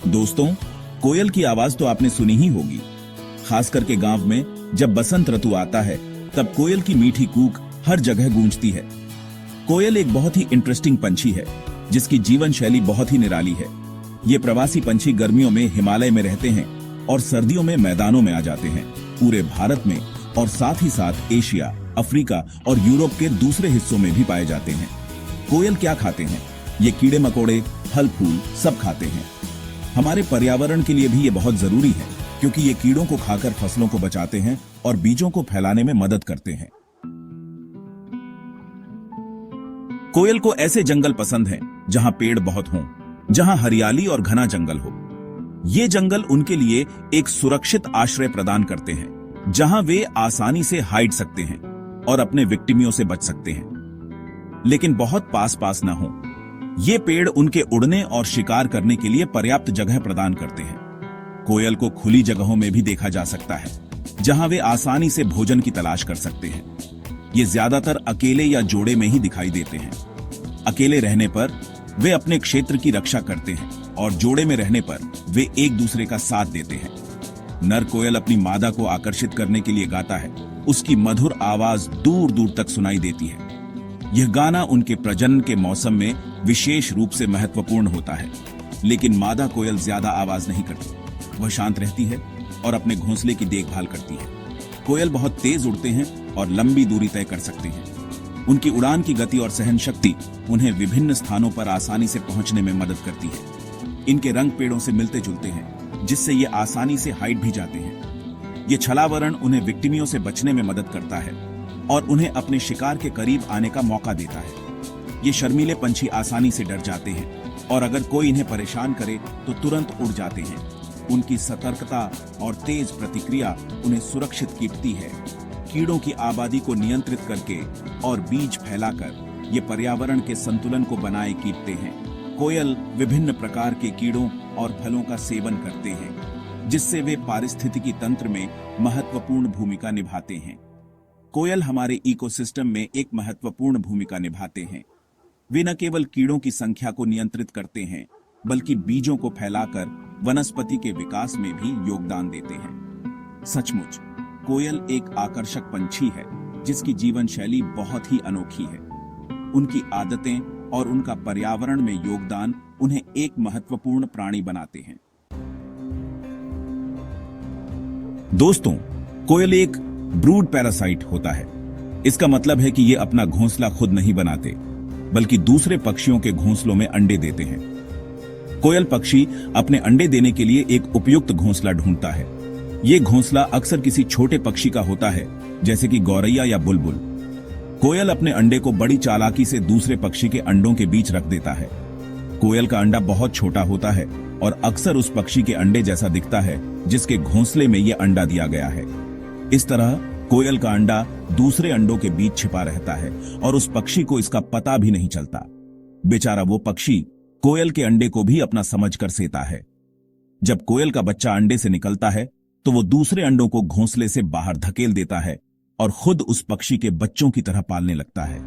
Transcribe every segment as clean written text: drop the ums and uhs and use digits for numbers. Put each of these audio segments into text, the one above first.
दोस्तों, कोयल की आवाज तो आपने सुनी ही होगी। खास करके गांव में जब बसंत ऋतु आता है तब कोयल की मीठी कूक हर जगह गूंजती है। कोयल एक बहुत ही इंटरेस्टिंग पंछी है जिसकी जीवन शैली बहुत ही निराली है। ये प्रवासी पंछी गर्मियों में हिमालय में रहते हैं और सर्दियों में मैदानों में आ जाते हैं। पूरे भारत में और साथ ही साथ एशिया, अफ्रीका और यूरोप के दूसरे हिस्सों में भी पाए जाते हैं। कोयल क्या खाते हैं? ये कीड़े मकोड़े, फल फूल सब खाते हैं। हमारे पर्यावरण के लिए भी ये बहुत जरूरी है क्योंकि ये कीड़ों को खाकर फसलों को बचाते हैं और बीजों को फैलाने में मदद करते हैं। कोयल को ऐसे जंगल पसंद हैं जहां पेड़ बहुत हों, जहां हरियाली और घना जंगल हो। ये जंगल उनके लिए एक सुरक्षित आश्रय प्रदान करते हैं जहां वे आसानी से हाइड सकते हैं और अपने विक्टिमियों से बच सकते हैं, लेकिन बहुत पास पास ना हो। ये पेड़ उनके उड़ने और शिकार करने के लिए पर्याप्त जगह प्रदान करते हैं। कोयल को खुली जगहों में भी देखा जा सकता है जहां वे आसानी से भोजन की तलाश कर सकते हैं। ये ज्यादातर अकेले या जोड़े में ही दिखाई देते हैं। अकेले रहने पर वे अपने क्षेत्र की रक्षा करते हैं और जोड़े में रहने पर वे एक दूसरे का साथ देते हैं। नर कोयल अपनी मादा को आकर्षित करने के लिए गाता है। उसकी मधुर आवाज दूर दूर तक सुनाई देती है। यह गाना उनके प्रजनन के मौसम में विशेष रूप से महत्वपूर्ण होता है, लेकिन मादा कोयल ज्यादा आवाज नहीं करती। वह शांत रहती है और अपने घोंसले की देखभाल करती है। कोयल बहुत तेज उड़ते हैं और लंबी दूरी तय कर सकते हैं। उनकी उड़ान की गति और सहन शक्ति उन्हें विभिन्न स्थानों पर आसानी से पहुंचने में मदद करती है। इनके रंग पेड़ों से मिलते जुलते हैं, जिससे ये आसानी से हाइड भी जाते हैं। ये छलावरण उन्हें विक्टिमियों से बचने में मदद करता है और उन्हें अपने शिकार के करीब आने का मौका देता है। ये शर्मीले पंछी आसानी से डर जाते हैं और अगर कोई इन्हें परेशान करे तो तुरंत उड़ जाते हैं। उनकी सतर्कता और तेज प्रतिक्रिया उन्हें सुरक्षित कीपती है। कीड़ों की आबादी को नियंत्रित करके और बीज फैलाकर ये पर्यावरण के संतुलन को बनाए कीपते हैं। कोयल विभिन्न प्रकार के कीड़ों और फलों का सेवन करते हैं, जिससे वे पारिस्थितिकी तंत्र में महत्वपूर्ण भूमिका निभाते हैं। कोयल हमारे इकोसिस्टम में एक महत्वपूर्ण भूमिका निभाते हैं। वे न केवल कीड़ों की संख्या को नियंत्रित करते हैं, बल्कि बीजों को फैलाकर वनस्पति के विकास में भी योगदान देते हैं। सचमुच कोयल एक आकर्षक पंछी है जिसकी जीवन शैली बहुत ही अनोखी है। उनकी आदतें और उनका पर्यावरण में योगदान उन्हें एक महत्वपूर्ण प्राणी बनाते हैं। दोस्तों, कोयल एक ब्रूड पैरासाइट होता है। इसका मतलब है कि ये अपना घोंसला खुद नहीं बनाते, बल्कि दूसरे पक्षियों के घोंसलों में अंडे देते हैं। कोयल पक्षी अपने अंडे देने के लिए एक उपयुक्त घोंसला ढूंढता है। ये घोंसला अक्सर किसी छोटे पक्षी का होता है, जैसे कि गौरैया या बुलबुल। कोयल अपने अंडे को बड़ी चालाकी से दूसरे पक्षी के अंडों के बीच रख देता है। कोयल का अंडा बहुत छोटा होता है और अक्सर उस पक्षी के अंडे जैसा दिखता है जिसके घोंसले में यह अंडा दिया गया है। इस तरह कोयल का अंडा दूसरे अंडों के बीच छिपा रहता है और उस पक्षी को इसका पता भी नहीं चलता। बेचारा वो पक्षी कोयल के अंडे को भी अपना समझकर सेता है। जब कोयल का बच्चा अंडे से निकलता है तो वो दूसरे अंडों को घोंसले से बाहर धकेल देता है और खुद उस पक्षी के बच्चों की तरह पालने लगता है।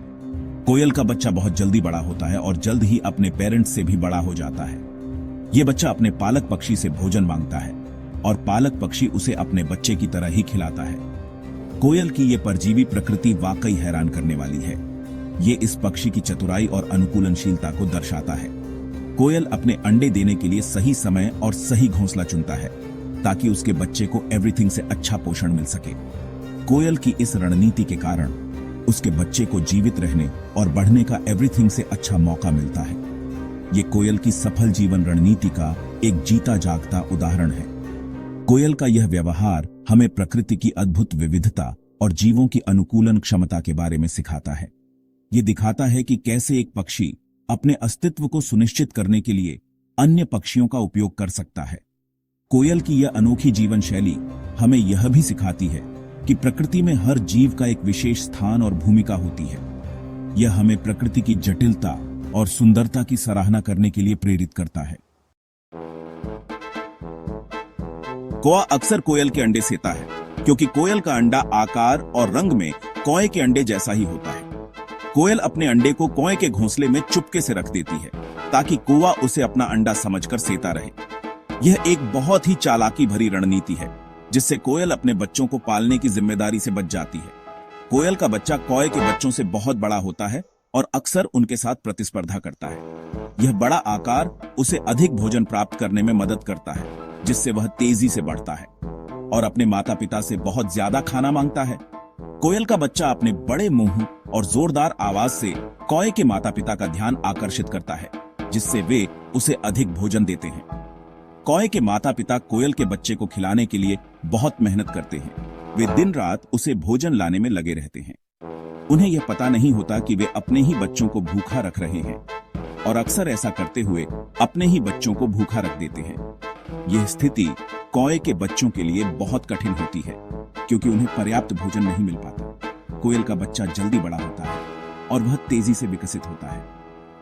कोयल का बच्चा बहुत जल्दी बड़ा होता है और जल्द ही अपने पेरेंट्स से भी बड़ा हो जाता है। ये बच्चा अपने पालक पक्षी से भोजन मांगता है और पालक पक्षी उसे अपने बच्चे की तरह ही खिलाता है। कोयल की ये परजीवी प्रकृति वाकई हैरान करने वाली है। ये इस पक्षी की चतुराई और अनुकूलनशीलता को दर्शाता है। कोयल अपने अंडे देने के लिए सही समय और सही घोंसला चुनता है ताकि उसके बच्चे को एवरीथिंग से अच्छा पोषण मिल सके। कोयल की इस रणनीति के कारण उसके बच्चे को जीवित रहने और बढ़ने का एवरीथिंग से अच्छा मौका मिलता है। ये कोयल की सफल जीवन रणनीति का एक जीता जागता उदाहरण है। कोयल का यह व्यवहार हमें प्रकृति की अद्भुत विविधता और जीवों की अनुकूलन क्षमता के बारे में सिखाता है। ये दिखाता है कि कैसे एक पक्षी अपने अस्तित्व को सुनिश्चित करने के लिए अन्य पक्षियों का उपयोग कर सकता है। कोयल की यह अनोखी जीवन शैली हमें यह भी सिखाती है कि प्रकृति में हर जीव का एक विशेष स्थान और भूमिका होती है। यह हमें प्रकृति की जटिलता और सुंदरता की सराहना करने के लिए प्रेरित करता है। कौवा अक्सर कोयल के अंडे सेता है क्योंकि कोयल का अंडा आकार और रंग में कौवे के अंडे जैसा ही होता है। कोयल अपने अंडे को कौवे के घोंसले में चुपके से रख देती है ताकि कौवा उसे अपना अंडा समझकर सेता रहे। यह एक बहुत ही चालाकी भरी रणनीति है जिससे कोयल अपने बच्चों को पालने की जिम्मेदारी से बच जाती है। कोयल का बच्चा कौए के बच्चों से बहुत बड़ा होता है और अक्सर उनके साथ प्रतिस्पर्धा करता है। यह बड़ा आकार उसे अधिक भोजन प्राप्त करने में मदद करता है, जिससे वह तेजी से बढ़ता है और अपने माता पिता से बहुत ज्यादा खाना मांगता है। कोयल का बच्चा अपने बड़े मुंह और जोरदार आवाज से कौए के माता पिता का ध्यान आकर्षित करता है, जिससे वे उसे अधिक भोजन देते हैं। कौए के माता पिता कोयल के बच्चे को खिलाने के लिए बहुत मेहनत करते हैं। वे दिन रात उसे भोजन लाने में लगे रहते हैं। उन्हें यह पता नहीं होता कि वे अपने ही बच्चों को भूखा रख रहे हैं और अक्सर ऐसा करते हुए अपने ही बच्चों को भूखा रख देते हैं। यह स्थिति कौए के बच्चों के लिए बहुत कठिन होती है क्योंकि उन्हें पर्याप्त भोजन नहीं मिल पाता। कोयल का बच्चा जल्दी बड़ा होता है और वह तेजी से विकसित होता है।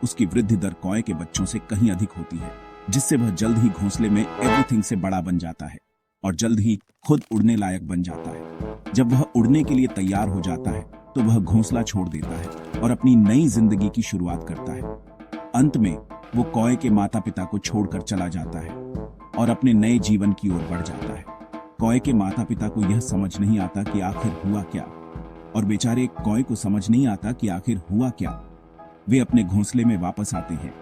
उसकी वृद्धि दर कौए के बच्चों से कहीं अधिक होती है, जिससे वह जल्द ही घोंसले में एवरीथिंग से बड़ा बन जाता है और जल्द ही खुद उड़ने लायक बन जाता है। जब वह उड़ने के लिए तैयार हो जाता है तो वह घोंसला छोड़ देता है और अपनी नई जिंदगी की शुरुआत करता है। अंत में वो कौए के माता पिता को छोड़कर चला जाता है और अपने नए जीवन की ओर बढ़ जाता है। कौए के माता पिता को यह समझ नहीं आता कि आखिर हुआ क्या, और बेचारे कौए को समझ नहीं आता कि आखिर हुआ क्या। वे अपने घोंसले में वापस आते हैं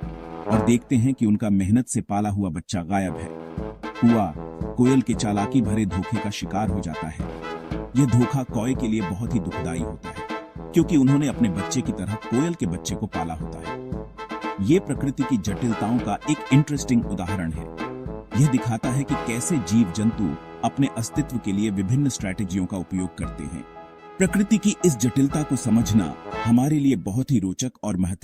और देखते हैं कि उनका मेहनत से पाला हुआ बच्चा गायब है। कुआ कोयल के चालाकी भरे धोखे का शिकार हो जाता है। यह धोखा कौए के लिए बहुत ही दुखदाई होता है क्योंकि उन्होंने अपने बच्चे की तरह कोयल के बच्चे को पाला होता है। ये प्रकृति की जटिलताओं का एक इंटरेस्टिंग उदाहरण है। यह दिखाता है कि कैसे जीव जंतु अपने अस्तित्व के लिए विभिन्न स्ट्रैटेजियों का उपयोग करते हैं। प्रकृति की इस जटिलता को समझना हमारे लिए बहुत ही रोचक और महत्वपूर्ण